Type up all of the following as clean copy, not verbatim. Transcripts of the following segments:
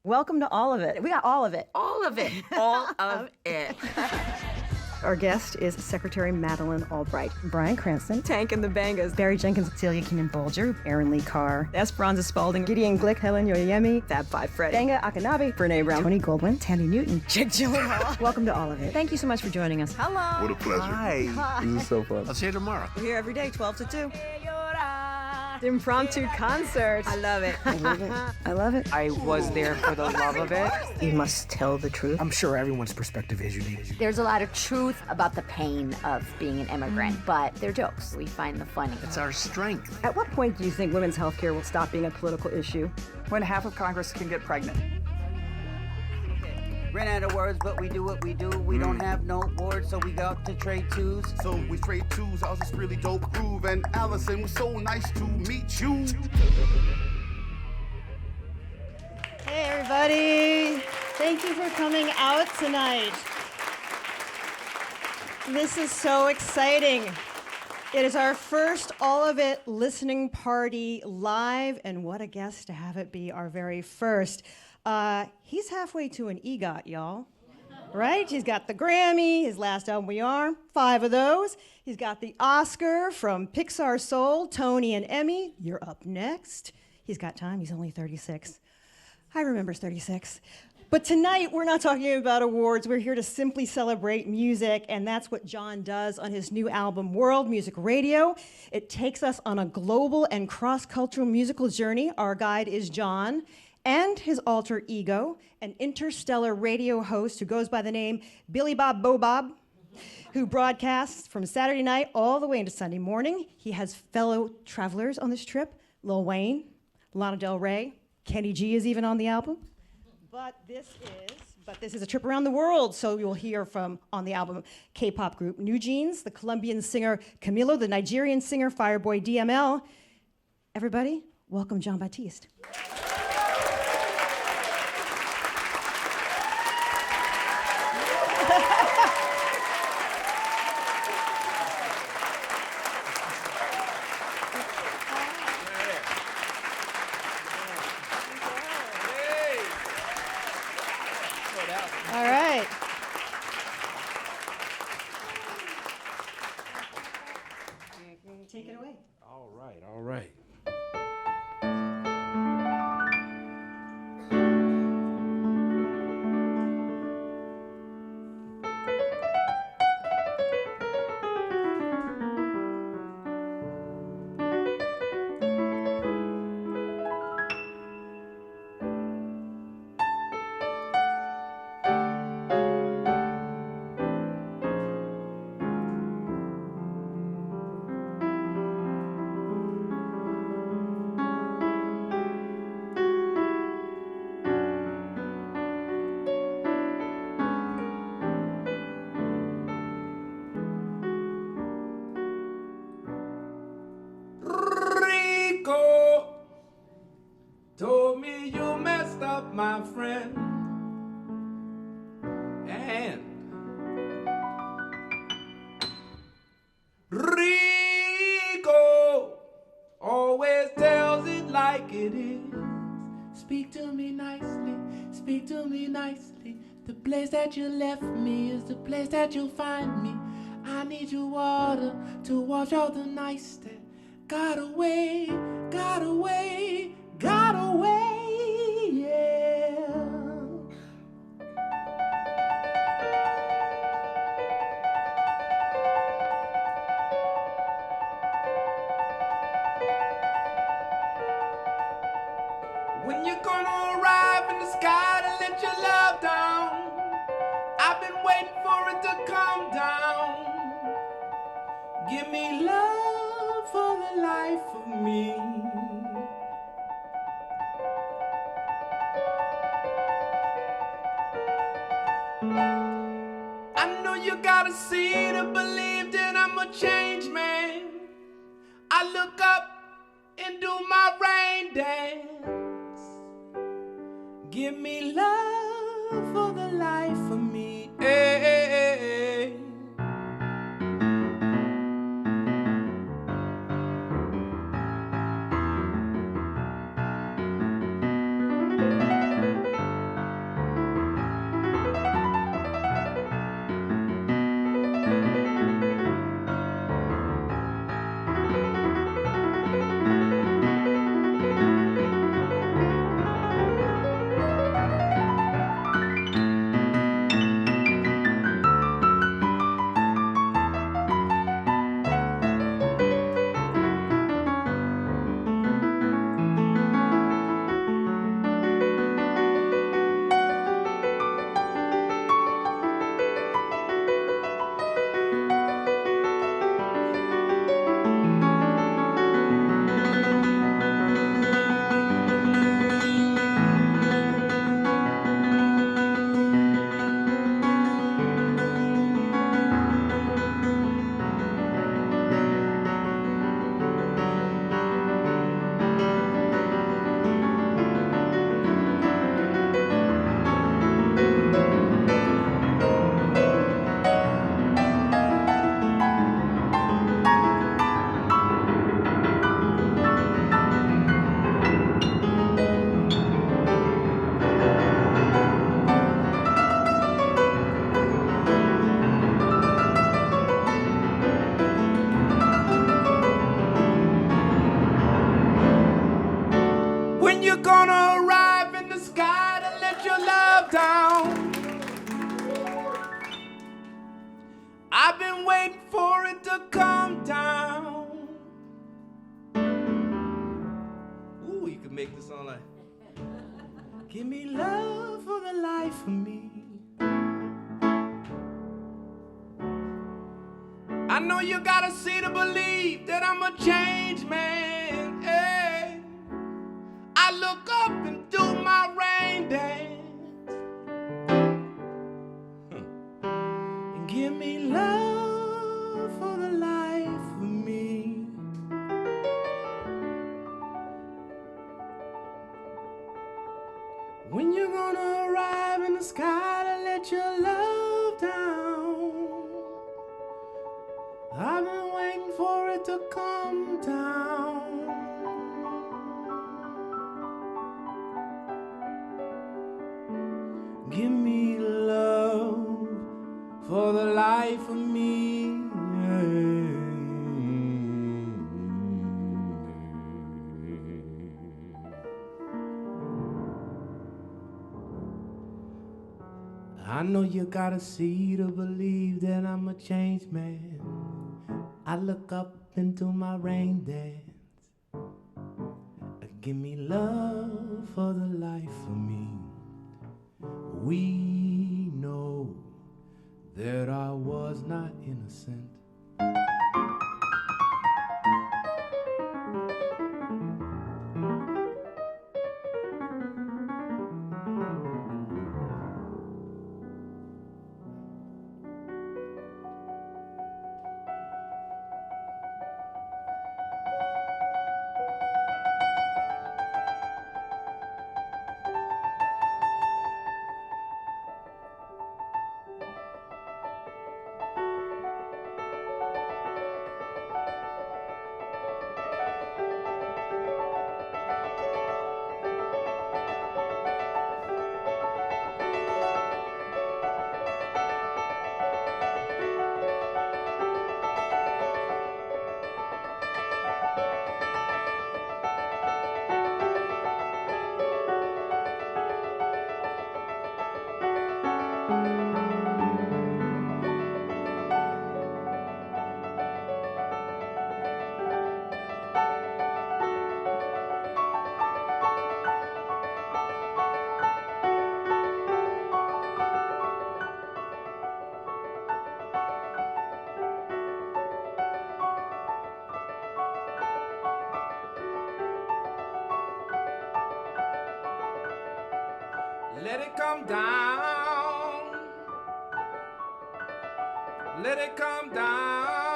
Welcome to all of it. We got all of it. All of it. All of it. Our guest is Secretary Madeleine Albright, Bryan Cranston, Tank and the Bangas, Barry Jenkins, Celia Keenan-Bolger, Aaron Lee Carr, Esperanza Spalding, Gideon Glick, Helen Yoyemi, Fab Five Freddy, Benga Akanabe, Brene Brown, Tony Goldwyn, Tandy Newton, Jake Gyllenhaal. Welcome to all of it. Thank you so much for joining us. Hello. What a pleasure. Hi. This is so fun. I'll see you tomorrow. We're here every day, 12 to 2. Impromptu concert. I love it. I love it. I love it. I was there for the love of it. You must tell the truth. I'm sure everyone's perspective is unique. There's a lot of truth about the pain of being an immigrant, but they're jokes. We find the funny. It's our strength. At what point do you think women's health care will stop being a political issue? When half of Congress can get pregnant. Ran out of words, but we do what we do. We don't have no boards, so we go out to trade twos. So we trade twos. I was this really dope groove, and Allison was so nice to meet you. Hey everybody, thank you for coming out tonight. This is so exciting. It is our first All of It listening party live, and what a guest to have it be our very first. He's halfway to an EGOT, y'all. Right? He's got the Grammy, his last album, We Are, 5 of those. He's got the Oscar from Pixar Soul, Tony and Emmy. You're up next. He's got time, he's only 36. I remember 36. But tonight, we're not talking about awards. We're here to simply celebrate music, and that's what Jon does on his new album, World Music Radio. It takes us on a global and cross-cultural musical journey. Our guide is Jon, and his alter ego, an interstellar radio host who goes by the name Billy Bob Bo Bob, who broadcasts from Saturday night all the way into Sunday morning. He has fellow travelers on this trip, Lil Wayne, Lana Del Rey, Kenny G is even on the album. But this is a trip around the world, so you'll hear from, on the album, K-pop group New Jeans, the Colombian singer Camilo, the Nigerian singer Fireboy DML. Everybody, welcome Jon Batiste. All right. Take it away. All right, all right. Told me you messed up, my friend, and Rico always tells it like it is. Speak to me nicely, speak to me nicely. The place that you left me is the place that you'll find me. I need your water to wash all the nice that got away, got away, got away, yeah. When you gonna arrive in the sky to let your love down? I've been waiting for it to come down. Give me love for the life of me. I know you gotta see to believe that I'm a changed man. I look up and do my rain dance. Give me love for the life of me. Hey, hey, hey, hey. waiting for it to come down. Ooh, you could make this song like, give me love for the life of me. I know you gotta see to believe that I'm a changed man. Hey. I look up and do my rain dance. And give me love for the life of me. When you're gonna arrive in the sky to let your love down? I've been waiting for it to come down. Give me love for the life of me. I know you gotta see to believe that I'm a changed man. I look up into my rain dance. Give me love for the life of me. We know that I was not innocent. Let it come down. Let it come down.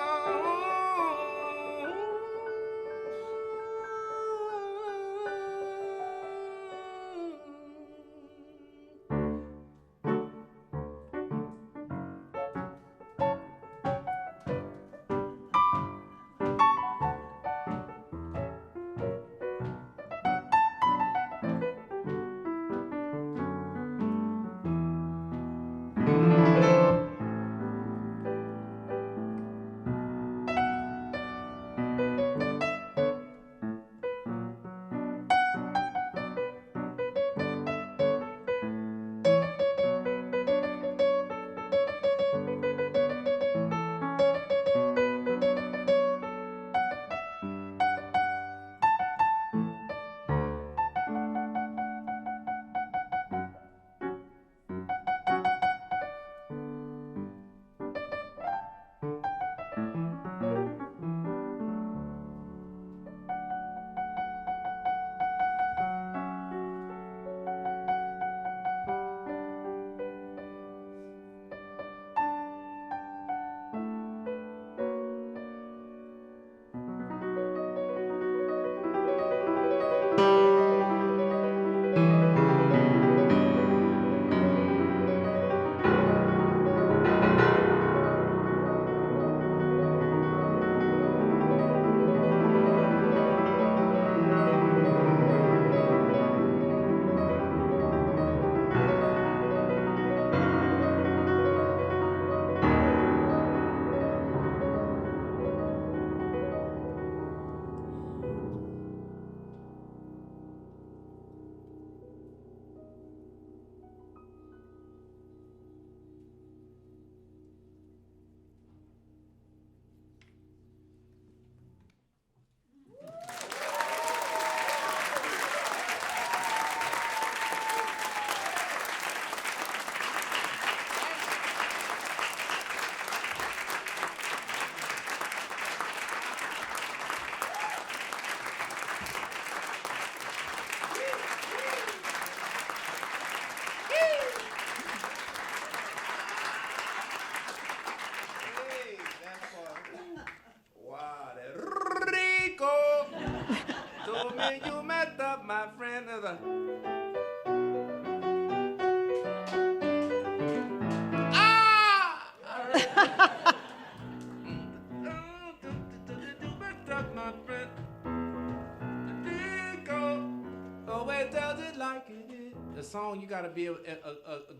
The song, you gotta be a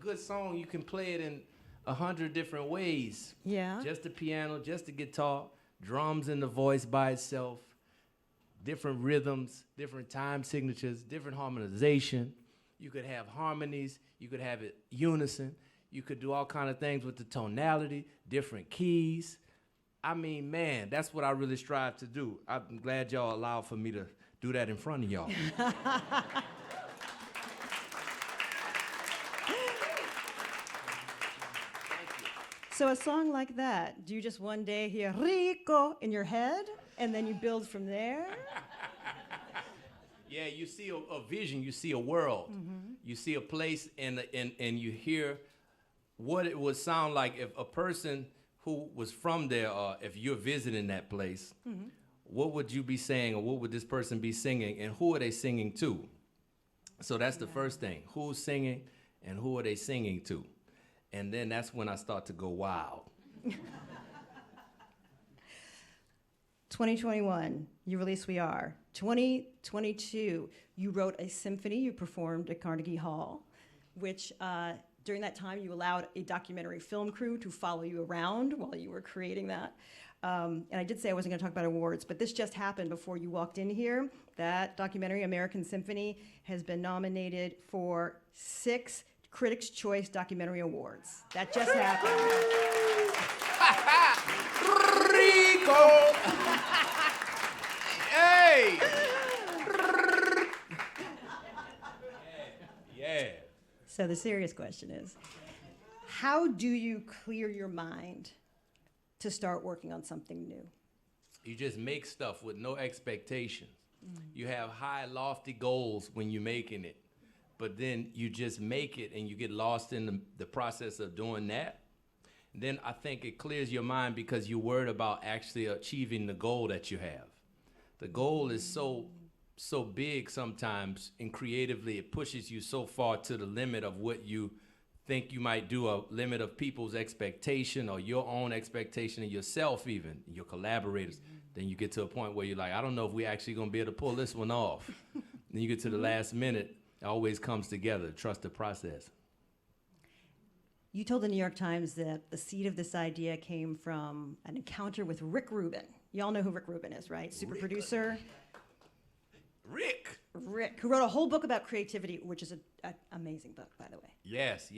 good song. You can play it in 100 different ways. Yeah. Just the piano, just the guitar, drums and the voice by itself, different rhythms, different time signatures, different harmonization. You could have harmonies. You could have it unison. You could do all kind of things with the tonality, different keys. I mean, man, that's what I really strive to do. I'm glad y'all allowed for me to do that in front of y'all. So a song like that, do you just one day hear Rico in your head and then you build from there? Yeah, you see a vision, you see a world, you see a place, and you hear what it would sound like if a person who was from there, or if you're visiting that place, what would you be saying, or what would this person be singing, and who are they singing to? So that's the first thing. Who's singing, and who are they singing to? And then that's when I start to go wild. 2021, you released We Are. 2022, you wrote a symphony you performed at Carnegie Hall, which during that time you allowed a documentary film crew to follow you around while you were creating that. And I did say I wasn't going to talk about awards, but this just happened before you walked in here. That documentary, American Symphony, has been nominated for 6 Critics' Choice Documentary Awards. That just happened. Rico! Hey! Yeah. So the serious question is, how do you clear your mind to start working on something new? You just make stuff with no expectations. You have high, lofty goals when you're making it, but then you just make it and you get lost in the process of doing that. Then I think it clears your mind because you're worried about actually achieving the goal that you have. The goal is so big sometimes, and creatively it pushes you so far to the limit of what you think you might do, a limit of people's expectation or your own expectation of yourself, even your collaborators. Then you get to a point where you're like, I don't know if we're actually gonna be able to pull this one off. Then you get to the last minute, it always comes together. Trust the process. You told the New York Times that the seed of this idea came from an encounter with Rick Rubin. Y'all know who Rick Rubin is, right? Super producer. Rick, who wrote a whole book about creativity, which is an amazing book, by the way. Yes.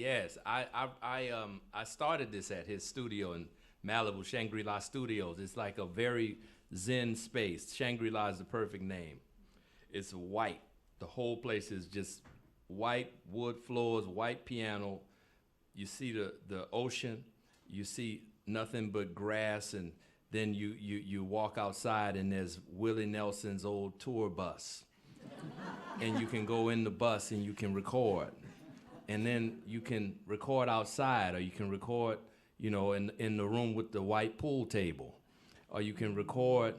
I started this at his studio in Malibu, Shangri-La Studios. It's like a very zen space. Shangri-La is the perfect name. It's white. The whole place is just white wood floors, white piano. You see the ocean. You see nothing but grass, and then you walk outside and there's Willie Nelson's old tour bus. And you can go in the bus and you can record. And then you can record outside, or you can record, you know, in the room with the white pool table. Or you can record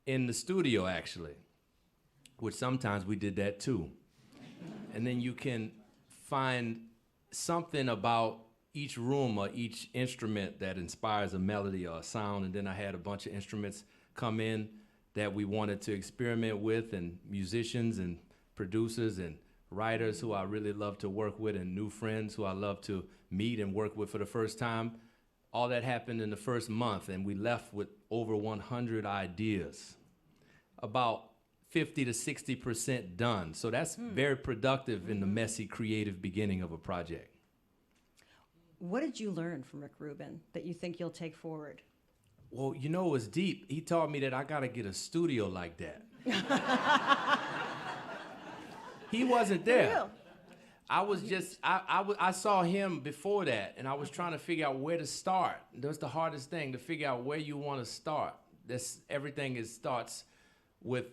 in the studio, actually, which sometimes we did that too. And then you can find something about each room or each instrument that inspires a melody or a sound. And then I had a bunch of instruments come in that we wanted to experiment with, and musicians and producers and writers who I really love to work with, and new friends who I love to meet and work with for the first time. All that happened in the first month, and we left with over 100 ideas, about 50 to 60% done. So that's very productive in the messy, creative beginning of a project. What did you learn from Rick Rubin that you think you'll take forward? Well, you know, it was deep. He taught me that I gotta get a studio like that. He wasn't there. I was just, I saw him before that, and I was trying to figure out where to start. That's the hardest thing, to figure out where you want to start. Everything starts with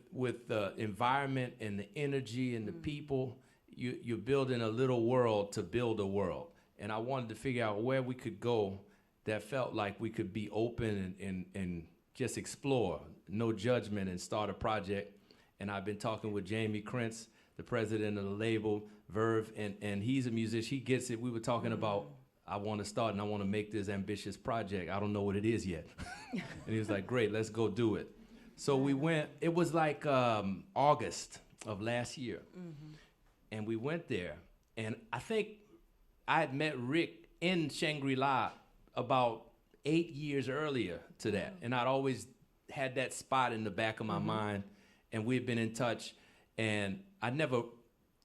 the environment and the energy and the people. You're building a little world to build a world. And I wanted to figure out where we could go that felt like we could be open and just explore, no judgment, and start a project. And I've been talking with Jamie Krentz, the president of the label, Verve, and he's a musician. He gets it. We were talking about, I want to start and I want to make this ambitious project. I don't know what it is yet. And he was like, great, let's go do it. So we went, it was like August of last year. And we went there, And I think I had met Rick in Shangri-La about 8 years earlier to that. And I'd always had that spot in the back of my mind, and we'd been in touch. And I never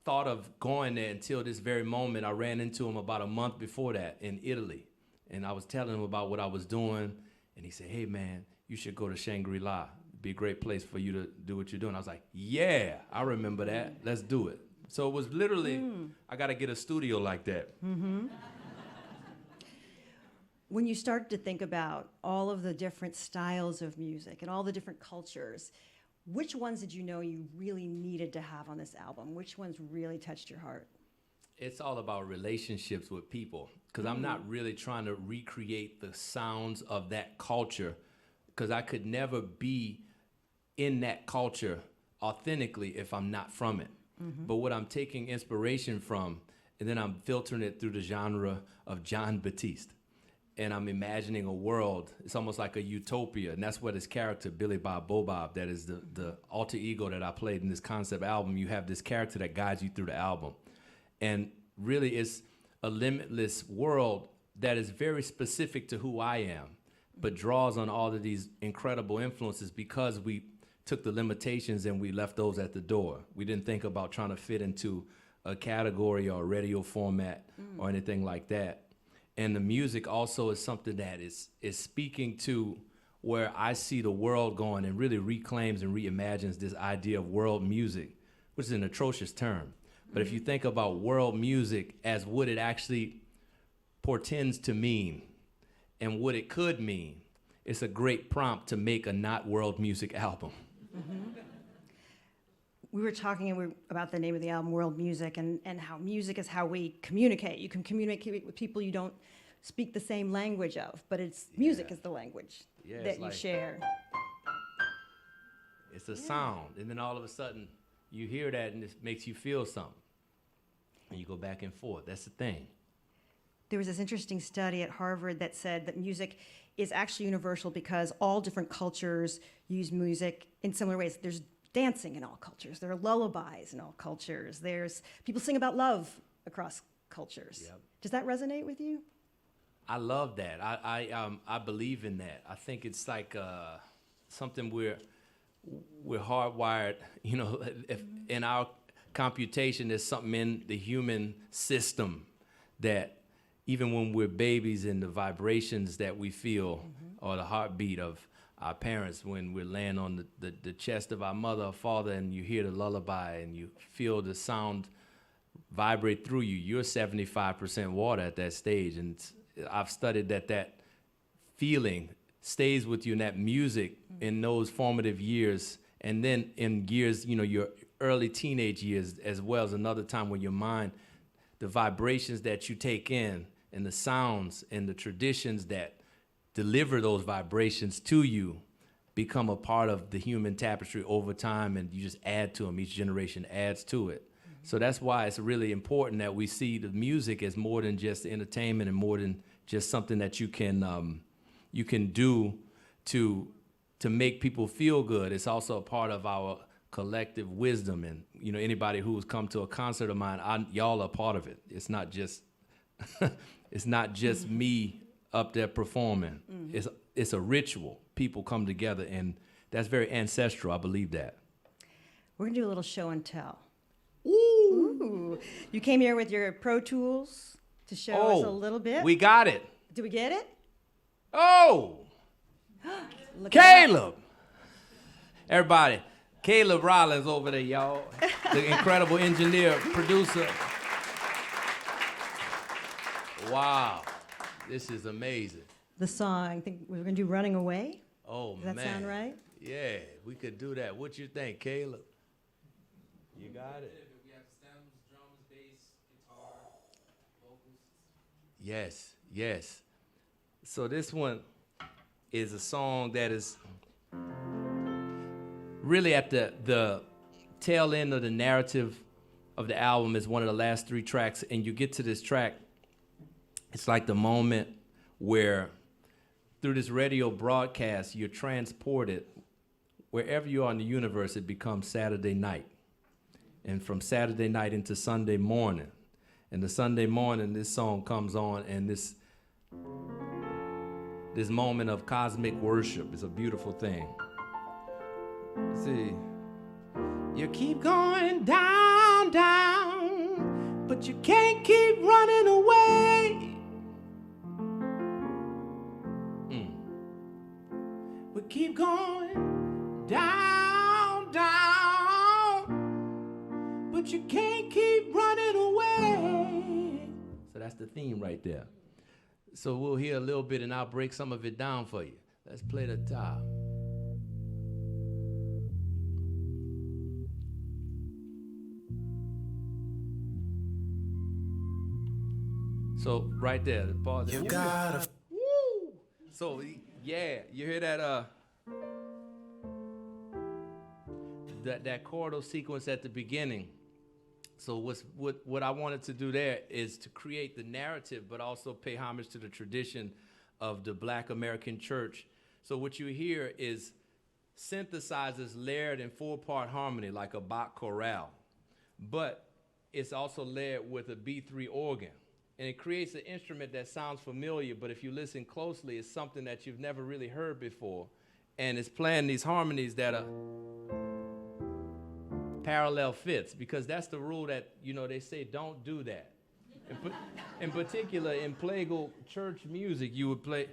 thought of going there until this very moment. I ran into him about a month before that in Italy. And I was telling him about what I was doing. And he said, hey, man, you should go to Shangri-La. It'd be a great place for you to do what you're doing. I was like, yeah, I remember that. Let's do it. So it was literally, I got to get a studio like that. When you started to think about all of the different styles of music and all the different cultures, which ones did you know you really needed to have on this album? Which ones really touched your heart? It's all about relationships with people, because I'm not really trying to recreate the sounds of that culture, because I could never be in that culture authentically if I'm not from it. But what I'm taking inspiration from, and then I'm filtering it through the genre of Jon Batiste. And I'm imagining a world, it's almost like a utopia, and that's what his character, Billy Bob Bobob, that is the alter ego that I played in this concept album. You have this character that guides you through the album. And really it's a limitless world that is very specific to who I am, but draws on all of these incredible influences because we took the limitations and we left those at the door. We didn't think about trying to fit into a category or a radio format or anything like that. And the music also is something that is speaking to where I see the world going, and really reclaims and reimagines this idea of world music, which is an atrocious term. But if you think about world music as what it actually portends to mean and what it could mean, it's a great prompt to make a not world music album. We were talking about the name of the album, World Music, and how music is how we communicate. You can communicate with people you don't speak the same language of, but music is the language that you share. It's a sound, and then all of a sudden you hear that and it makes you feel something. And you go back and forth. That's the thing. There was this interesting study at Harvard that said that music is actually universal because all different cultures use music in similar ways. There's dancing in all cultures. There are lullabies in all cultures. There's people sing about love across cultures. Yep. Does that resonate with you? I love that. I believe in that. I think it's like something we're hardwired. You know, if in our computation, there's something in the human system that even when we're babies, and the vibrations that we feel, or the heartbeat of our parents when we're laying on the chest of our mother or father, and you hear the lullaby and you feel the sound vibrate through you, you're 75% water at that stage. And I've studied that feeling stays with you in that music in those formative years. And then in years, you know, your early teenage years as well, as another time when your mind, the vibrations that you take in and the sounds and the traditions that deliver those vibrations to you become a part of the human tapestry over time, and you just add to them. Each generation adds to it. So that's why it's really important that we see the music as more than just entertainment and more than just something that you can do to make people feel good. It's also a part of our collective wisdom. And you know, anybody who's come to a concert of mine, y'all are part of it. It's not just it's not just me up there performing. It's a ritual. People come together, and that's very ancestral. I believe that. We're gonna do a little show and tell. Ooh. You came here with your Pro Tools to show us a little bit. We got it. Did we get it? Oh! Caleb! Everybody, Caleb Rollins over there, y'all. The incredible engineer, producer. Wow, this is amazing. The song, I think we're gonna do Running Away. Oh, Does that man. sound right? Yeah, we could do that. What you think, Caleb? You got it. We have stems, drums, bass, guitar, vocals. Yes, yes. So this one is a song that is really at the tail end of the narrative of the album. Is one of the last 3 tracks, and you get to this track, it's like the moment where through this radio broadcast, you're transported wherever you are in the universe. It becomes Saturday night, and from Saturday night into Sunday morning. And the Sunday morning, this song comes on, and this moment of cosmic worship is a beautiful thing. See, you keep going down, down, but you can't keep running away. We keep going down, down, but you can't keep running away. So that's the theme right there. So we'll hear a little bit and I'll break some of it down for you. Let's play the top. So right there, the pause. You gotta. Woo! So yeah, you hear that that chordal sequence at the beginning. So what I wanted to do there is to create the narrative, but also pay homage to the tradition of the Black American church. So what you hear is synthesizers layered in 4-part harmony like a Bach chorale, but it's also layered with a B3 organ. And it creates an instrument that sounds familiar, but if you listen closely, it's something that you've never really heard before. And it's playing these harmonies that are parallel fifths, because that's the rule that, you know, they say don't do that. In particular, in plagal church music, you would play.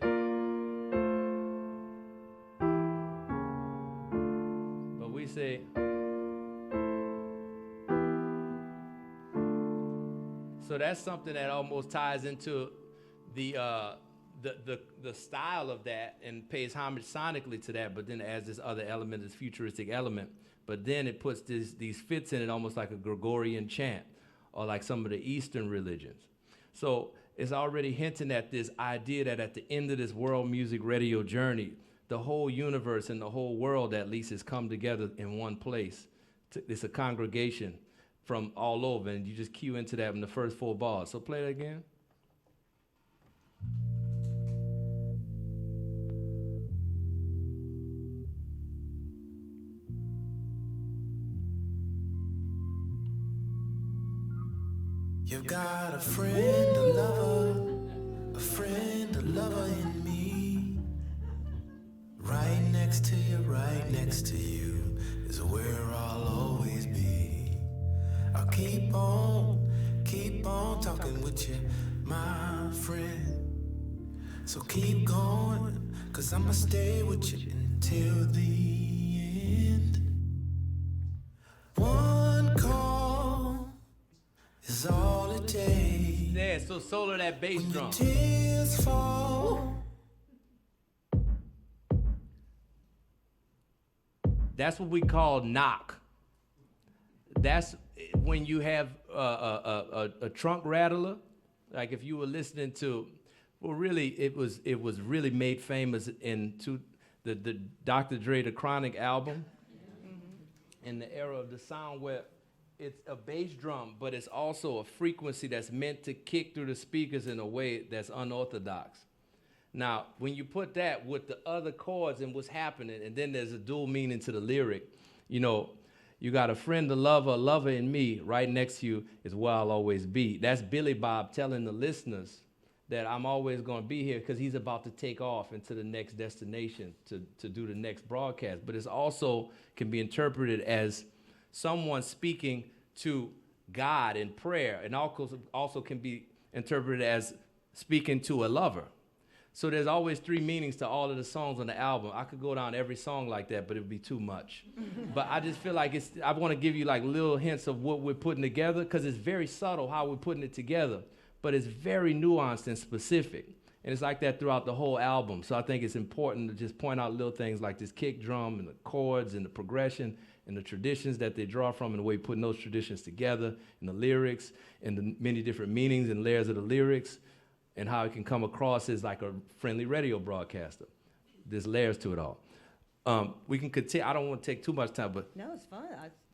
But we say. So that's something that almost ties into the style of that and pays homage sonically to that, but then adds this other element, this futuristic element. But then it puts these fits in it almost like a Gregorian chant or like some of the Eastern religions. So it's already hinting at this idea that at the end of this world music radio journey, the whole universe and the whole world at least has come together in one place. It's a congregation from all over, and you just cue into that in the first 4 bars. So play that again. You got a friend, a lover, a lover in me. Right next to you is where I'll always be. I'll keep on talking with you, my friend. So keep going, 'cause I'ma stay with you until the end. One call is all it takes. Yeah, so solo that bass when drum. your tears fall. That's what we call knock. That's when you have a trunk rattler. Like if you were listening to, well, really, it was really made famous into the Dr. Dre The Chronic album, in the era of the sound where it's a bass drum, but it's also a frequency that's meant to kick through the speakers in a way that's unorthodox. Now, when you put that with the other chords and what's happening, and then there's a dual meaning to the lyric, you know, you got a friend, a lover in me. Right next to you is where I'll always be. That's Billy Bob telling the listeners that I'm always going to be here because he's about to take off into the next destination to do the next broadcast. But it's also can be interpreted as someone speaking to God in prayer, and also can be interpreted as speaking to a lover. So there's always 3 meanings to all of the songs on the album. I could go down every song like that, but it would be too much. But I just feel like I want to give you like little hints of what we're putting together, because it's very subtle how we're putting it together, but it's very nuanced and specific. And it's like that throughout the whole album. So I think it's important to just point out little things like this kick drum and the chords and the progression and the traditions that they draw from and the way putting those traditions together and the lyrics and the many different meanings and layers of the lyrics, and how it can come across as like a friendly radio broadcaster. There's layers to it all. We can continue. I don't want to take too much time, but No, it's fun.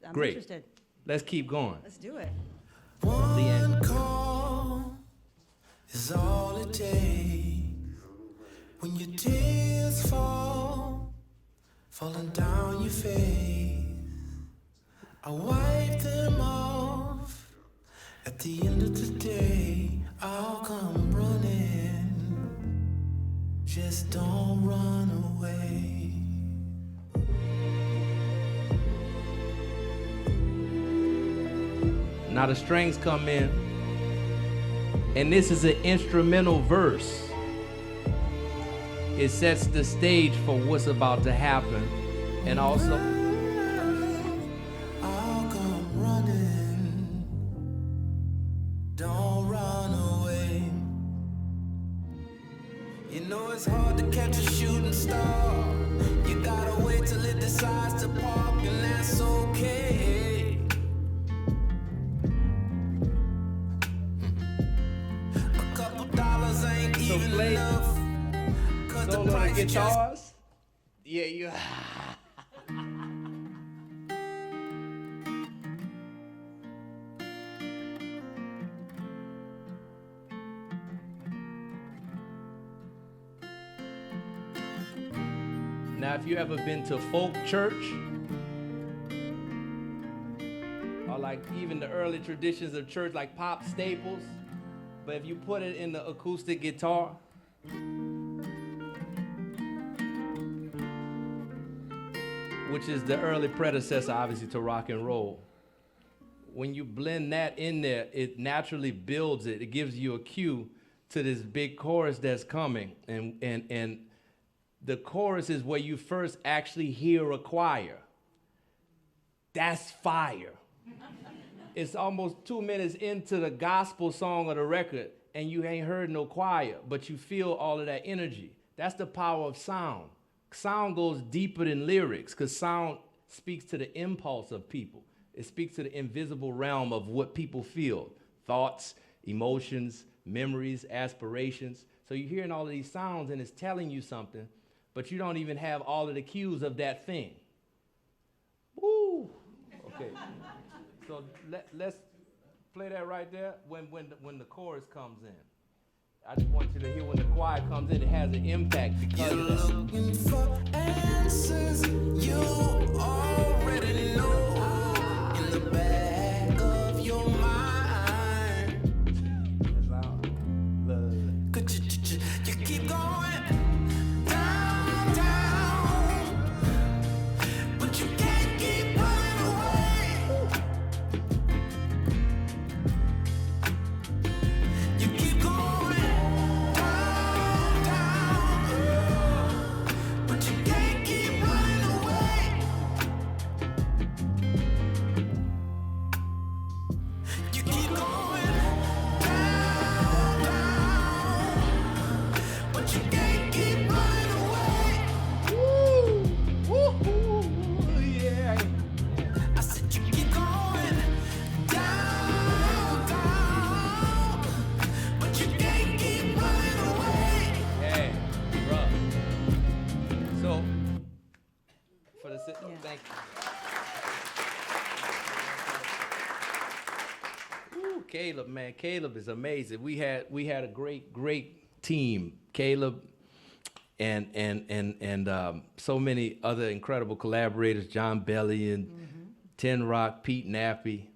I'm great. interested. Let's keep going. Let's do it. One call is all it takes. When your tears fall, falling down your face, I wipe them off at the end of the day. Don't run away. Now the strings come in, and this is an instrumental verse. It sets the stage for what's about to happen, and also I'll come running. Don't run away. You know it's hard to catch a shooting star. You gotta wait till it decides to park, and that's okay. A couple dollars ain't So even play enough. 'Cause the solo price just guitars. Yeah, you. Now, if you ever been to folk church, or like even the early traditions of church, like pop staples, but if you put it in the acoustic guitar, which is the early predecessor, obviously, to rock and roll, when you blend that in there, it naturally builds it. It gives you a cue to this big chorus that's coming, and the chorus is where you first actually hear a choir. That's fire. It's almost 2 minutes into the gospel song of the record, and you ain't heard no choir, but you feel all of that energy. That's the power of sound. Sound goes deeper than lyrics, because sound speaks to the impulse of people. It speaks to the invisible realm of what people feel, thoughts, emotions, memories, aspirations. So you're hearing all of these sounds, and it's telling you something, but you don't even have all of the cues of that thing. Woo! Okay. So let's play that right there when the chorus comes in. I just want you to hear when the choir comes in, it has an impact because You're of that. looking for answers you already know in the back of your mind. Could you keep going down, down, but you can't keep running away. You keep going down, down, but you can't keep running away. You keep going down, down, but you can't keep running away. Woo, yeah. I said you keep going down, down, but you can't keep running away. Hey, bruh. So, for the thank you. Ooh, Caleb, man, Caleb is amazing. We had a great team. Caleb and so many other incredible collaborators, John Bellion, Ten Rock, Pete Nappy.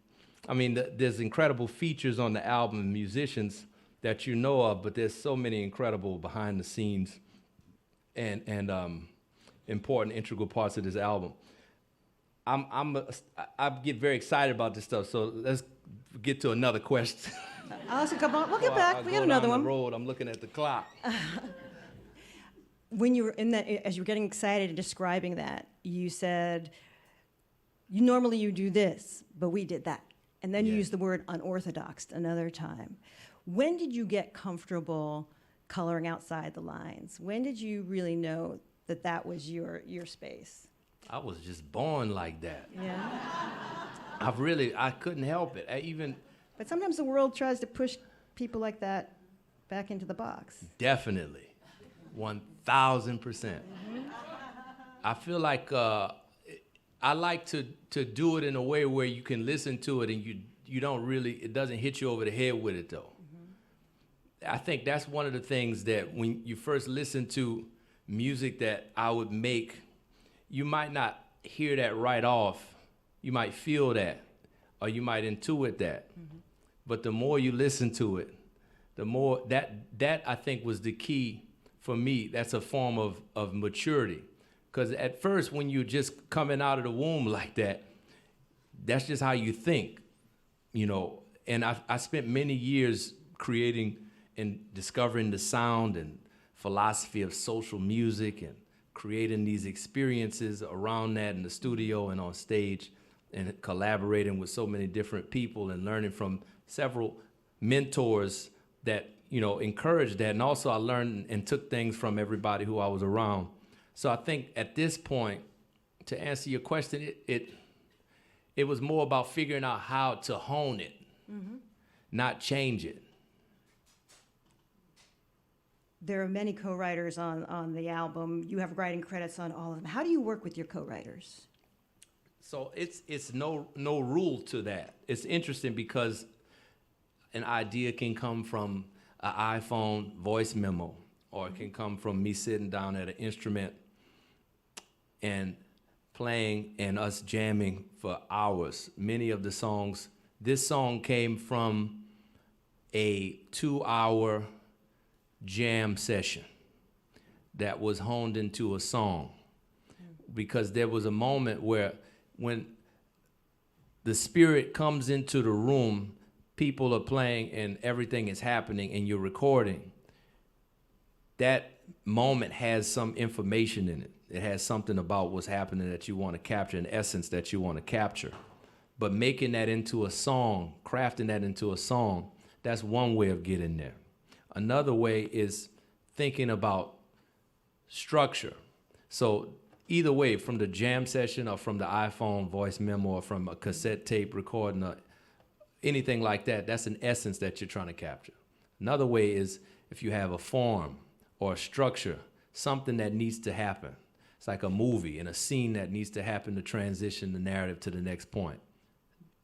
I mean, there's incredible features on the album, musicians that you know of, but there's so many incredible behind the scenes and important integral parts of this album. I get very excited about this stuff, so let's get to another question. Alison, come on. We'll get Well, back. I'll We go got another down one. the road. I'm looking at the clock. When you were in that, as you were getting excited and describing that, you said, normally you do this, but we did that. And then you Yeah. used the word unorthodox another time. When did you get comfortable coloring outside the lines? When did you really know that that was your space? I was just born like that. Yeah. I couldn't help it. But sometimes the world tries to push people like that back into the box. Definitely, 1,000%. I feel like I like to do it in a way where you can listen to it and you don't really, it doesn't hit you over the head with it though. I think that's one of the things that when you first listen to music that I would make, you might not hear that right off. You might feel that, or you might intuit that. But the more you listen to it, the more that I think was the key for me, that's a form of maturity. Because at first, when you're just coming out of the womb like that, that's just how you think, you know. And I spent many years creating and discovering the sound and philosophy of social music and creating these experiences around that in the studio and on stage, and collaborating with so many different people and learning from several mentors that, you know, encouraged that. And also I learned and took things from everybody who I was around. So I think at this point, to answer your question, it was more about figuring out how to hone it, not change it. There are many co-writers on the album. You have writing credits on all of them. How do you work with your co-writers? So it's no rule to that. It's interesting because an idea can come from an iPhone voice memo, or it can come from me sitting down at an instrument and playing and us jamming for hours. Many of the songs, this song came from a 2-hour jam session that was honed into a song, because there was a moment where when the spirit comes into the room, people are playing and everything is happening and you're recording, that moment has some information in it. It has something about what's happening that you want to capture, an essence that you want to capture. But making that into a song, crafting that into a song, that's one way of getting there. Another way is thinking about structure. So either way, from the jam session or from the iPhone voice memo or from a cassette tape recording or anything like that, that's an essence that you're trying to capture. Another way is if you have a form or a structure, something that needs to happen. It's like a movie and a scene that needs to happen to transition the narrative to the next point.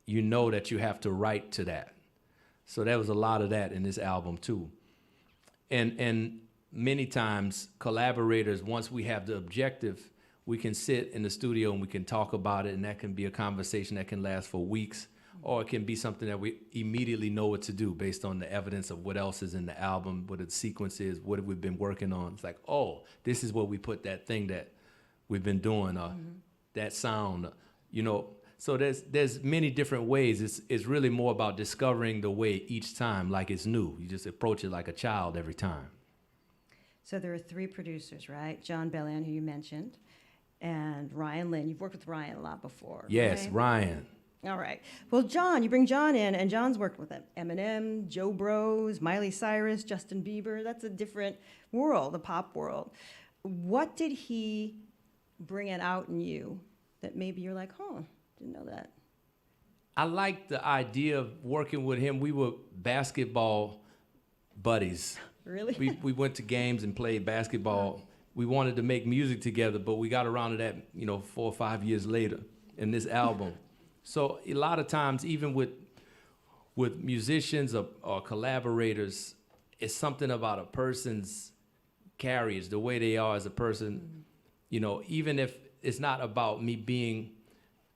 You know that you have to write to that. So there was a lot of that in this album too. And many times collaborators, once we have the objective, we can sit in the studio and we can talk about it, and that can be a conversation that can last for weeks, or it can be something that we immediately know what to do based on the evidence of what else is in the album, what the sequence is, what have we been working on. It's like, oh, this is where we put that thing that we've been doing, that sound, you know. So there's many different ways. It's really more about discovering the way each time like it's new. You just approach it like a child every time. So there are 3 producers, right? Jon Batiste, who you mentioned, and Ryan Lynn. You've worked with Ryan a lot before. Yes, right? Ryan. All right. Well, Jon, you bring Jon in, and Jon's worked with Eminem, Joe Bros, Miley Cyrus, Justin Bieber. That's a different world, the pop world. What did he bring out in you that maybe you're like, huh, didn't know that? I liked the idea of working with him. We were basketball buddies. Really? We went to games and played basketball. We wanted to make music together, but we got around to that, 4 or 5 years later in this album. So a lot of times, even with musicians or collaborators, it's something about a person's carriage, the way they are as a person. Even if it's not about me being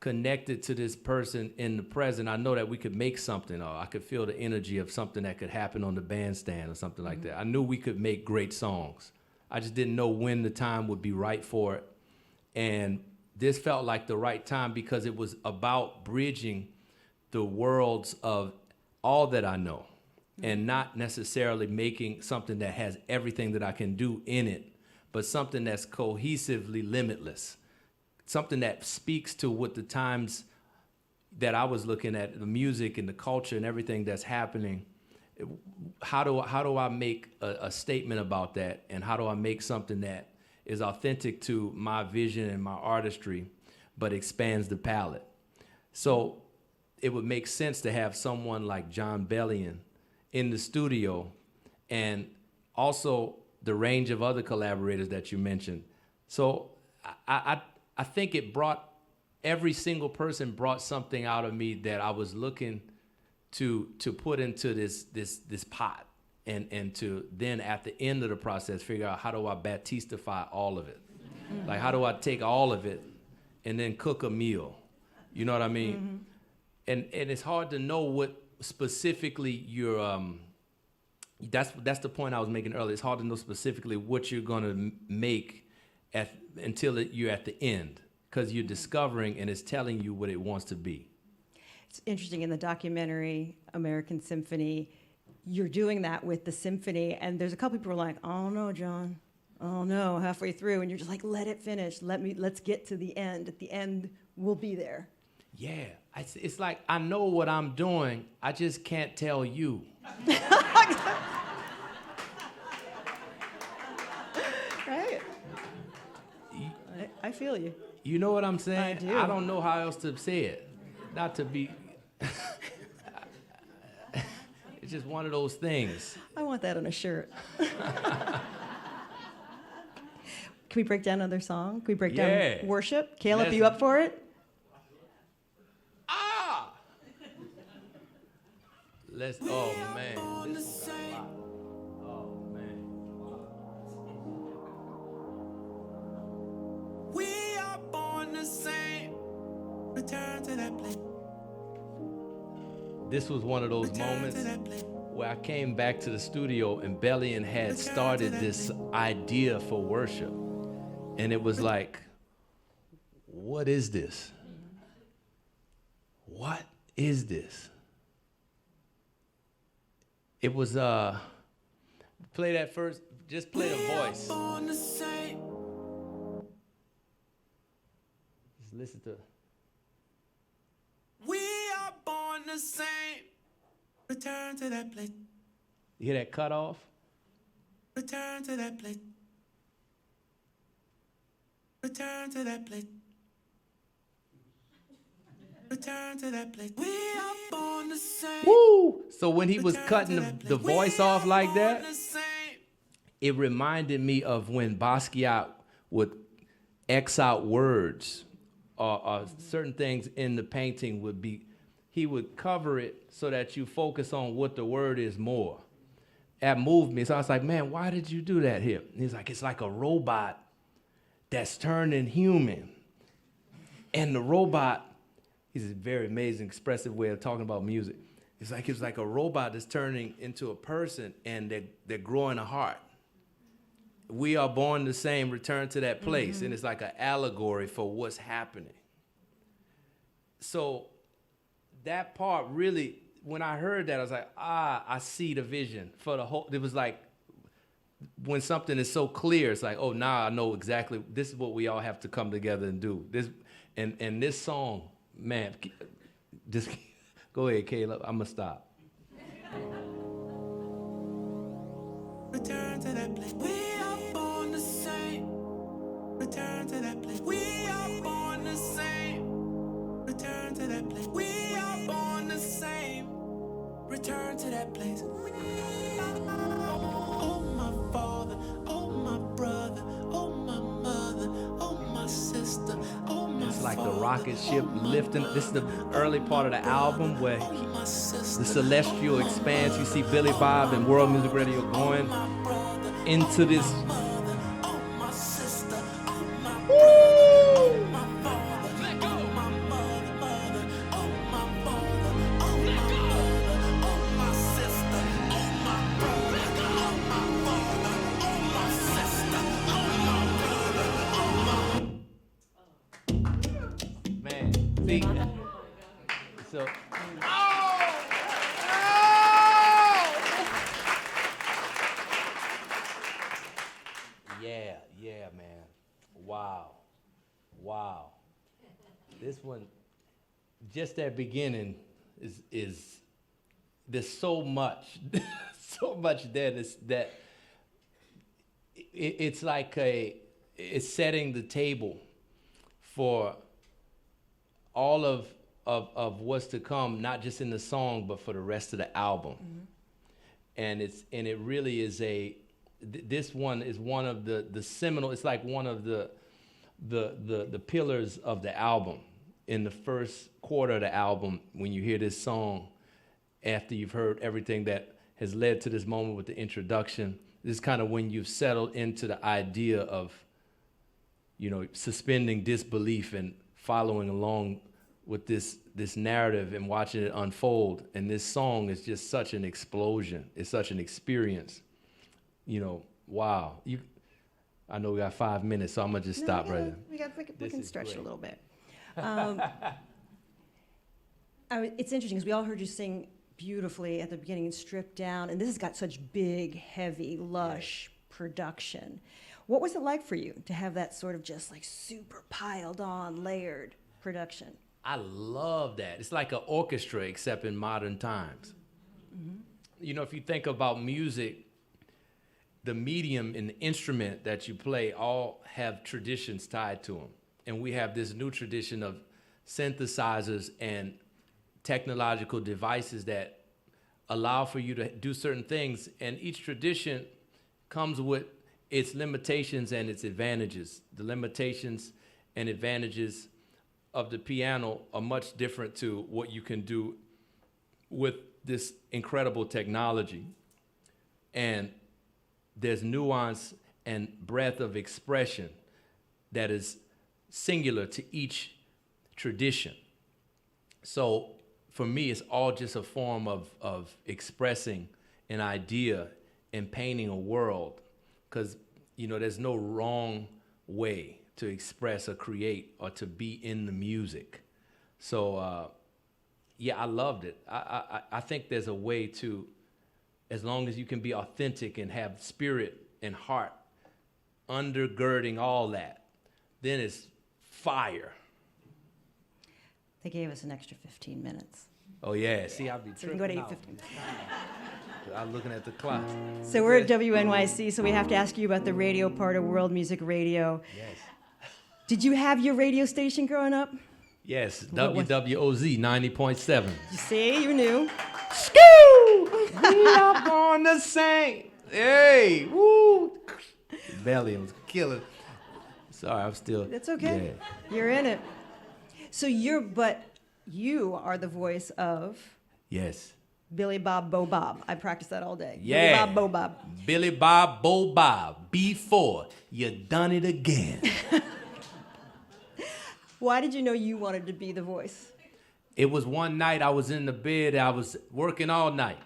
connected to this person in the present, I know that we could make something, or I could feel the energy of something that could happen on the bandstand or something like that. I knew we could make great songs. I just didn't know when the time would be right for it. And this felt like the right time because it was about bridging the worlds of all that I know and not necessarily making something that has everything that I can do in it, but something that's cohesively limitless, something that speaks to what the times that I was looking at, the music and the culture and everything that's happening. How do I make a statement about that, and how do I make something that is authentic to my vision and my artistry, but expands the palette? So it would make sense to have someone like Jon Batiste in the studio, and also the range of other collaborators that you mentioned. So I think it brought, every single person brought something out of me that I was looking to put into this pot, and to then at the end of the process figure out, how do I Batistify all of it? Like, how do I take all of it and then cook a meal? You know what I mean? And it's hard to know what specifically you're that's the point I was making earlier. It's hard to know specifically what you're going to make until you're at the end, because you're discovering and it's telling you what it wants to be. It's interesting, in the documentary American Symphony, you're doing that with the symphony, and there's a couple people who are like, oh no, John, oh no, halfway through, and you're just like, let it finish, let's get to the end. At the end, we'll be there. Yeah, it's like, I know what I'm doing, I just can't tell you. Right. I feel you. You know what I'm saying? I do. I don't know how else to say it. Not to be... It's just one of those things. I want that on a shirt. Can we break down another song? Can we break down Worship? Caleb, you up for it? Let's, oh man. This is a lot. Oh man. We are born the same. Return to that place. This was one of those moments where I came back to the studio and Bellion had started this idea for worship. And it was like, what is this? What is this? It was, play that first, just play the voice. Just listen to. We are born the same. Return to that place. You hear that cut off? Return to that place. Return to that place. Return to that place. We are born the same. Woo! So when he was cutting the voice off like that, it reminded me of when Basquiat would X out words or certain things in the painting would be, he would cover it so that you focus on what the word is more. That moved me. So I was like, man, why did you do that here? And he's like, it's like a robot that's turning human. And the robot, he's a very amazing, expressive way of talking about music. It's like a robot that's turning into a person and they're growing a heart. We are born the same, return to that place. And it's like an allegory for what's happening. So that part really, when I heard that, I was like, I see the vision for the whole, it was like, when something is so clear, it's like, oh, now I know exactly, this is what we all have to come together and do. This, and this song, man, just go ahead, Caleb, I'm gonna stop. Return to that place. We are born the same. Return to that place. We are born the same. Return to that place. We are born the same. Return to that place. Oh my father, oh my brother, oh my mother, oh my sister, oh my It's like the rocket ship lifting. This is the early part of the album where the celestial expanse. You see Billy Bob and World Music Radio going into this. Man, see, so. Yeah, man. Wow. This one, just that beginning is there's so much, so much there that it's like it's setting the table for all of what's to come, not just in the song, but for the rest of the album. And it really is this one is one of the seminal, it's like one of the pillars of the album. In the first quarter of the album, when you hear this song, after you've heard everything that has led to this moment with the introduction, this is kind of when you've settled into the idea of, suspending disbelief and following along with this narrative and watching it unfold. And this song is just such an explosion. It's such an experience. You know, wow. I know we got 5 minutes, so I'm gonna just stop right there. We can stretch it a little bit. It's interesting because we all heard you sing beautifully at the beginning and stripped down, and this has got such big, heavy, lush production. What was it like for you to have that sort of just like super piled on, layered production? I love that. It's like an orchestra, except in modern times. Mm-hmm. You know, if you think about music, the medium and the instrument that you play all have traditions tied to them. And we have this new tradition of synthesizers and technological devices that allow for you to do certain things. And each tradition comes with its limitations and its advantages. The limitations and advantages of the piano are much different to what you can do with this incredible technology. And there's nuance and breadth of expression that is singular to each tradition. So for me, it's all just a form of expressing an idea and painting a world, because, you know, there's no wrong way to express or create or to be in the music. So yeah, I loved it. I think there's a way to, as long as you can be authentic and have spirit and heart undergirding all that, then it's fire. They gave us an extra 15 minutes. Oh yeah, see, I'll be So we can go to tripping 8:15. I'm looking at the clock. So we're at WNYC, so we have to ask you about the radio part of World Music Radio. Yes. Did you have your radio station growing up? Yes, WWOZ 90.7. You see, you knew. Skoo! We are going to sing. Hey, woo! Belly was killing. Sorry, I'm still. That's okay. Yeah. You're in it. So you are the voice of Yes. Billy Bob Bo Bob. I practice that all day. Yeah. Billy Bob Bo Bob. Billy Bob Bo Bob. B4. You done it again. Why did you know you wanted to be the voice? It was one night I was in the bed. I was working all night,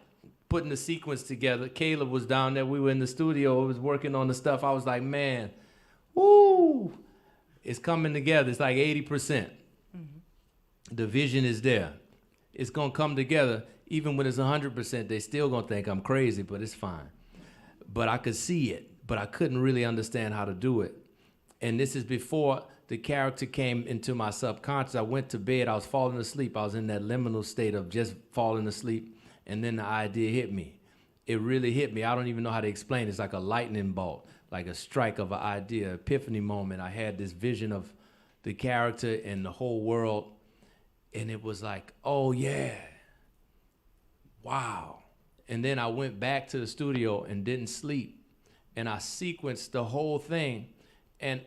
putting the sequence together. Caleb was down there. We were in the studio. I was working on the stuff. I was like, man, woo, it's coming together. It's like 80%. Mm-hmm. The vision is there. It's going to come together. Even when it's 100%, they still going to think I'm crazy, but it's fine. But I could see it, but I couldn't really understand how to do it. And this is before the character came into my subconscious. I went to bed. I was falling asleep. I was in that liminal state of just falling asleep. And then the idea hit me. It really hit me. I don't even know how to explain it. It's like a lightning bolt, like a strike of an idea, epiphany moment. I had this vision of the character and the whole world. And it was like, oh, yeah. Wow. And then I went back to the studio and didn't sleep. And I sequenced the whole thing. And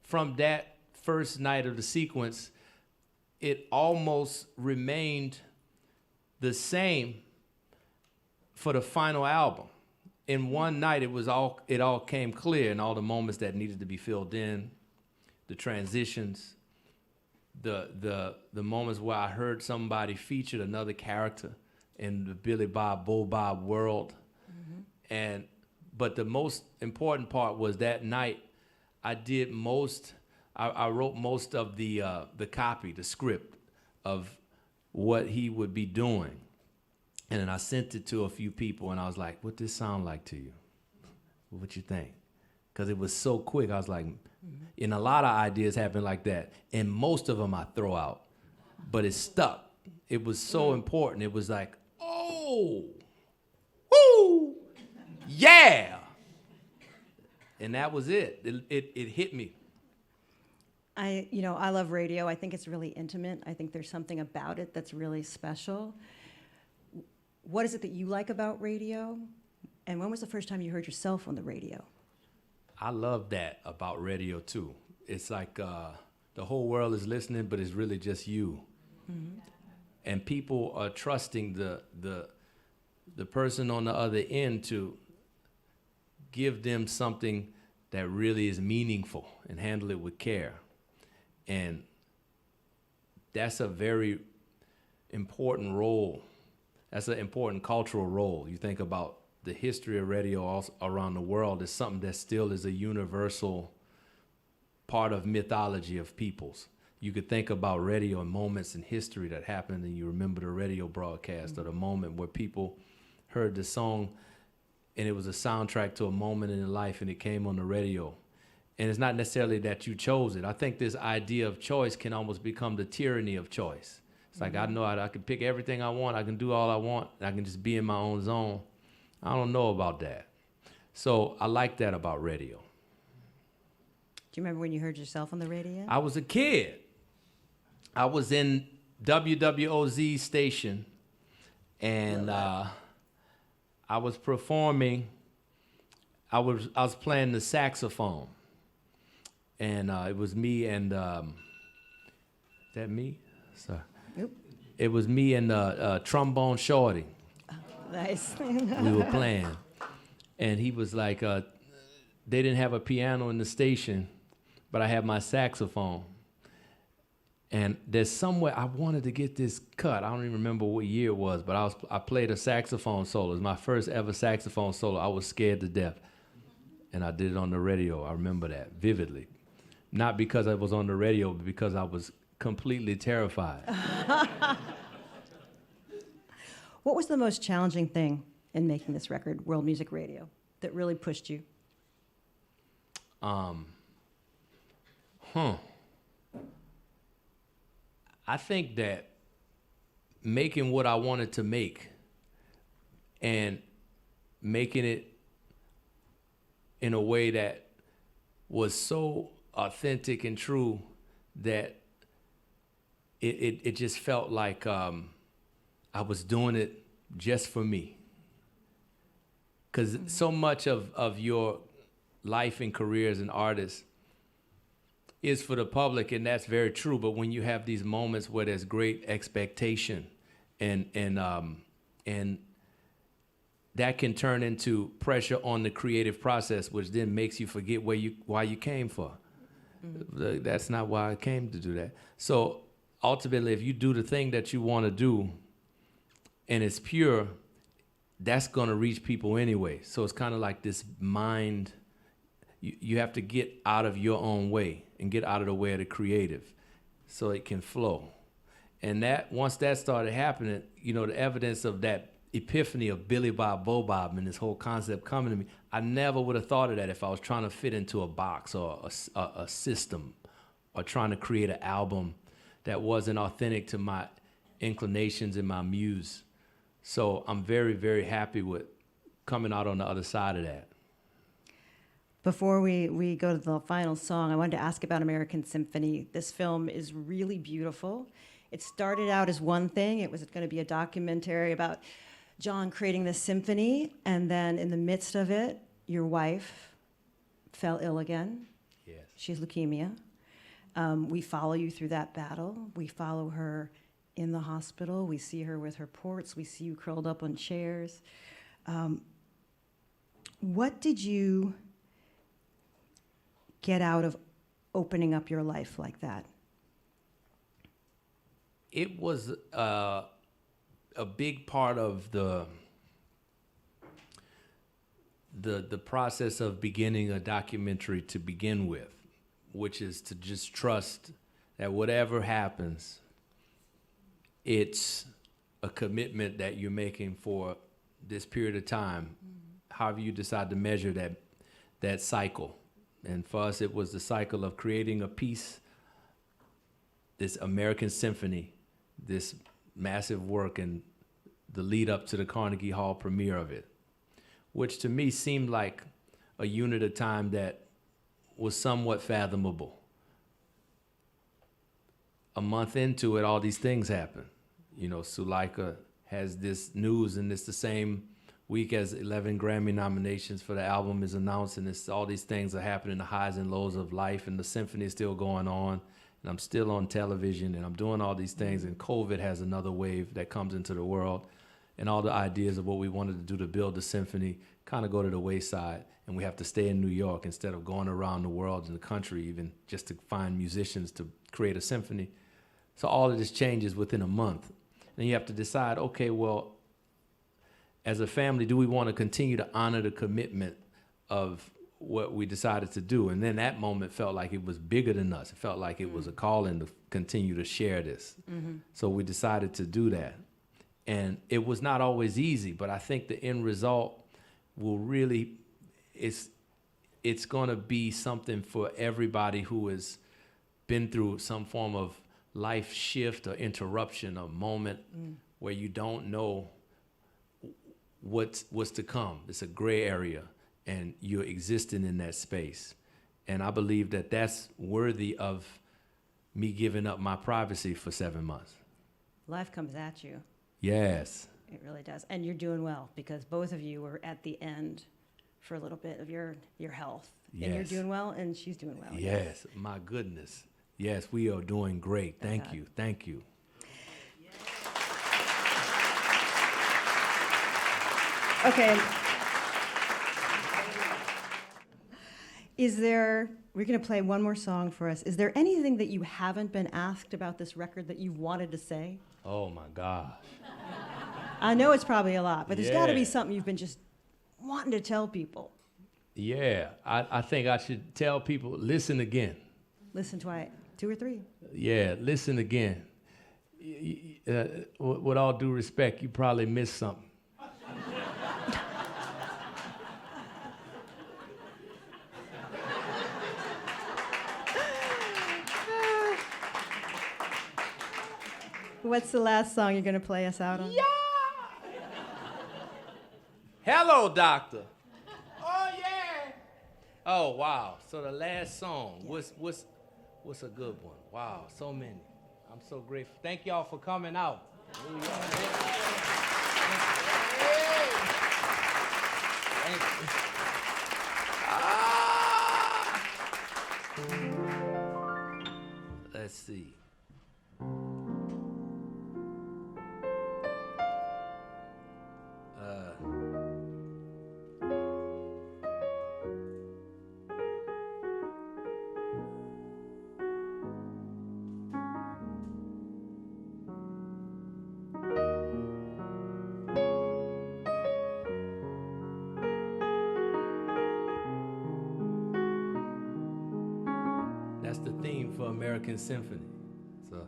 from that first night of the sequence, it almost remained the same for the final album. In one night, it all came clear, and all the moments that needed to be filled in, the transitions, the moments where I heard somebody featured another character in the Billy Bob Bo Bob world. Mm-hmm. But the most important part was that night I wrote most of the copy, the script of what he would be doing. And then I sent it to a few people, and I was like, what this sound like to you? What you think? Because it was so quick. I was like, and a lot of ideas happen like that. And most of them I throw out. But it stuck. It was so important. It was like, oh, woo, yeah. And that was it. It hit me. I love radio. I think it's really intimate. I think there's something about it that's really special. What is it that you like about radio? And when was the first time you heard yourself on the radio? I love that about radio too. It's like the whole world is listening, but it's really just you. Mm-hmm. And people are trusting the person on the other end to give them something that really is meaningful and handle it with care. And that's a very important role. That's an important cultural role. You think about the history of radio around the world is something that still is a universal part of mythology of peoples. You could think about radio and moments in history that happened, and you remember the radio broadcast or the moment where people heard the song and it was a soundtrack to a moment in their life and it came on the radio. And it's not necessarily that you chose it. I think this idea of choice can almost become the tyranny of choice. It's like, I know I can pick everything I want, I can do all I want, and I can just be in my own zone. I don't know about that. So I like that about radio. Do you remember when you heard yourself on the radio? I was a kid. I was in WWOZ station, and I was performing. I was playing the saxophone, and it was me and is that me? Sorry. Nope. It was me and trombone shorty. Nice. We were playing, and he was like, they didn't have a piano in the station, but I had my saxophone. And there's somewhere I wanted to get this cut. I don't even remember what year it was, but I played a saxophone solo. It was my first ever saxophone solo. I was scared to death, and I did it on the radio. I remember that vividly, not because I was on the radio, but because I was completely terrified. What was the most challenging thing in making this record, World Music Radio, that really pushed you? I think that making what I wanted to make and making it in a way that was so authentic and true that it just felt like I was doing it just for me. Because so much of your life and career as an artist is for the public, and that's very true. But when you have these moments where there's great expectation, and that can turn into pressure on the creative process, which then makes you forget why you came for. Mm-hmm. That's not why I came to do that. So ultimately, if you do the thing that you want to do, and it's pure, that's going to reach people anyway. So it's kind of like this mind. You have to get out of your own way and get out of the way of the creative so it can flow. And that once that started happening, the evidence of that epiphany of Billy Bob Bo Bob and this whole concept coming to me, I never would have thought of that if I was trying to fit into a box or a system or trying to create an album that wasn't authentic to my inclinations and my muse. So I'm very, very happy with coming out on the other side of that. Before we go to the final song, I wanted to ask about American Symphony. This film is really beautiful. It started out as one thing. It was going to be a documentary about Jon creating this symphony, and then in the midst of it, your wife fell ill again. Yes. She has leukemia. We follow you through that battle. We follow her in the hospital. We see her with her ports. We see you curled up on chairs. What did you get out of opening up your life like that? It was a big part of the process of beginning a documentary to begin with, which is to just trust that whatever happens, it's a commitment that you're making for this period of time, however you decide to measure that cycle. And for us, it was the cycle of creating a piece, this American Symphony, this massive work, and the lead up to the Carnegie Hall premiere of it, which to me seemed like a unit of time that was somewhat fathomable. A month into it, all these things happen. Suleika has this news, and it's the same week as 11 Grammy nominations for the album is announced, and all these things are happening, the highs and lows of life, and the symphony is still going on, and I'm still on television, and I'm doing all these things, and COVID has another wave that comes into the world, and all the ideas of what we wanted to do to build the symphony kind of go to the wayside, and we have to stay in New York instead of going around the world and the country even just to find musicians to create a symphony. So all of this changes within a month. And you have to decide, okay, well, as a family, do we want to continue to honor the commitment of what we decided to do? And then that moment felt like it was bigger than us. It felt like it was a calling to continue to share this. So we decided to do that. And it was not always easy, but I think the end result will really, it's going to be something for everybody who has been through some form of life shift or interruption, a moment where you don't know what's to come. It's a gray area, and you're existing in that space. And I believe that that's worthy of me giving up my privacy for 7 months. Life comes at you. Yes. It really does. And you're doing well, because both of you were at the end for a little bit of your health. Yes. And you're doing well, and she's doing well. Yes, my goodness. Yes, we are doing great. Thank you. Thank you. Okay. We're going to play one more song for us. Is there anything that you haven't been asked about this record that you wanted to say? Oh, my gosh. I know it's probably a lot, but there's got to be Yeah. something you've been just wanting to tell people. Yeah, I think I should tell people, listen again. Listen to 2 or 3. Yeah, listen again. With all due respect, you probably missed something. What's the last song you're going to play us out on? Yeah. Hello, doctor. Oh, yeah. Oh, wow. So the last song, what's a good one? Wow, so many. I'm so grateful. Thank y'all for coming out. Thank you. Let's see. That's the theme for American Symphony. So.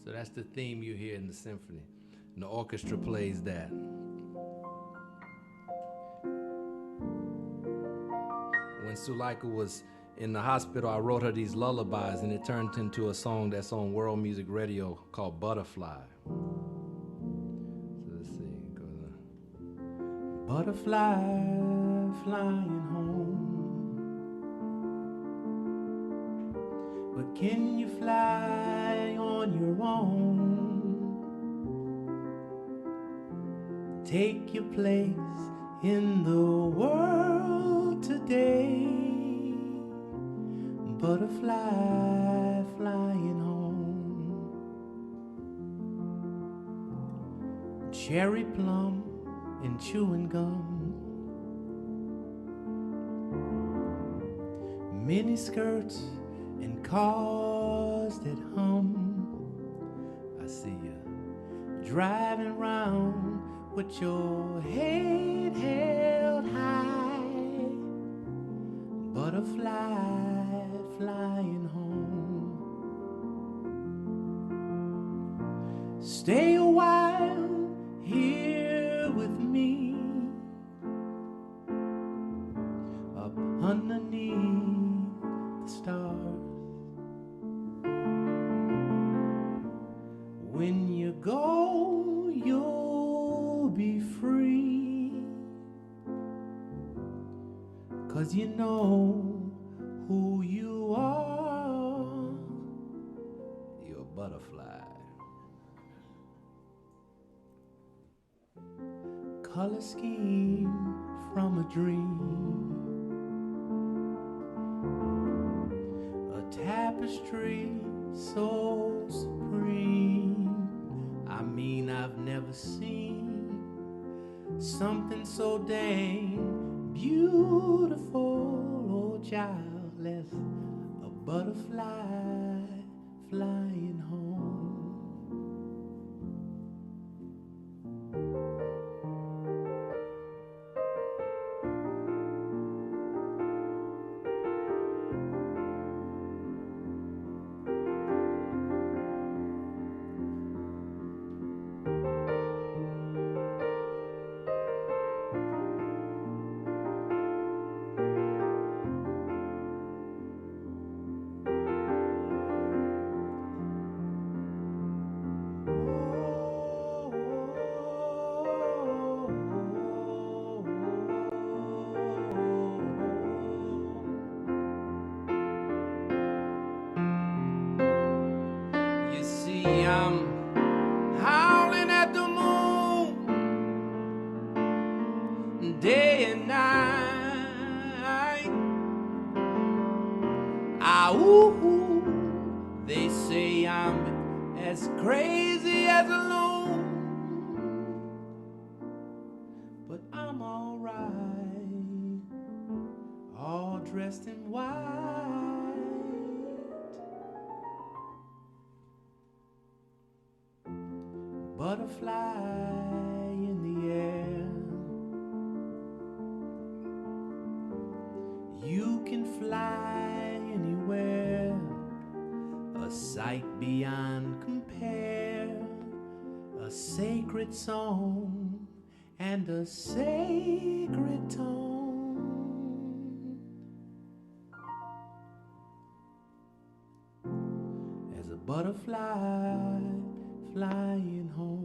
So that's the theme you hear in the symphony. And the orchestra plays that. When Suleika was in the hospital, I wrote her these lullabies, and it turned into a song that's on world music radio called Butterfly. So let's see, it goes Butterfly flying home, but can you fly on your own? Take your place in the world today. Butterfly flying home. Cherry plum and chewing gum, mini skirts and cars that hum. I see you driving round with your head held high. Butterfly flying home. Stay a while here with me, up underneath the stars. When you go, you'll be free, 'cause you know who you are. You're a butterfly. color scheme from a dream, a tapestry so supreme. I mean, I've never seen something so dang beautiful, oh child, less a butterfly flying home. You see, I'm howling at the moon day and night. Ah, ooh, they say I'm as crazy as a loon, but I'm alright, all dressed in white. Butterfly in the air, you can fly anywhere, a sight beyond compare, a sacred song and a sacred tone. As a butterfly flying home.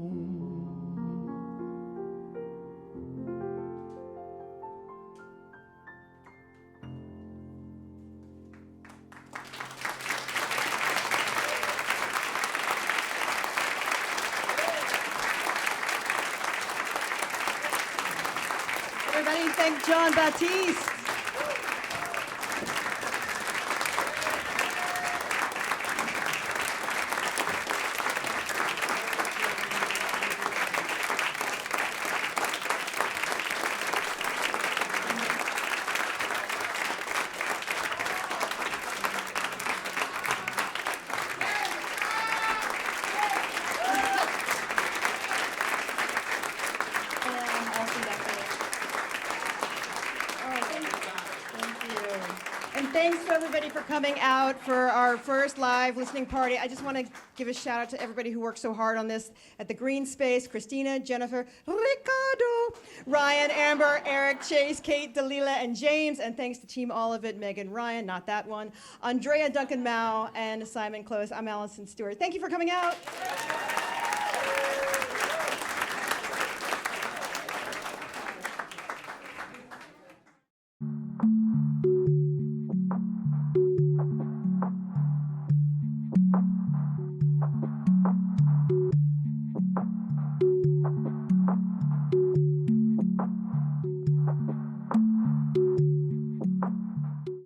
Everybody thank Jon Batiste. Thanks to everybody for coming out for our first live listening party. I just want to give a shout out to everybody who worked so hard on this at the Greene Space: Christina, Jennifer, Ricardo, Ryan, Amber, Eric, Chase, Kate, Dalila, and James. And thanks to Team Olivet, Megan, Ryan, not that one, Andrea, Duncan Mao, and Simon Close. I'm Alison Stewart. Thank you for coming out.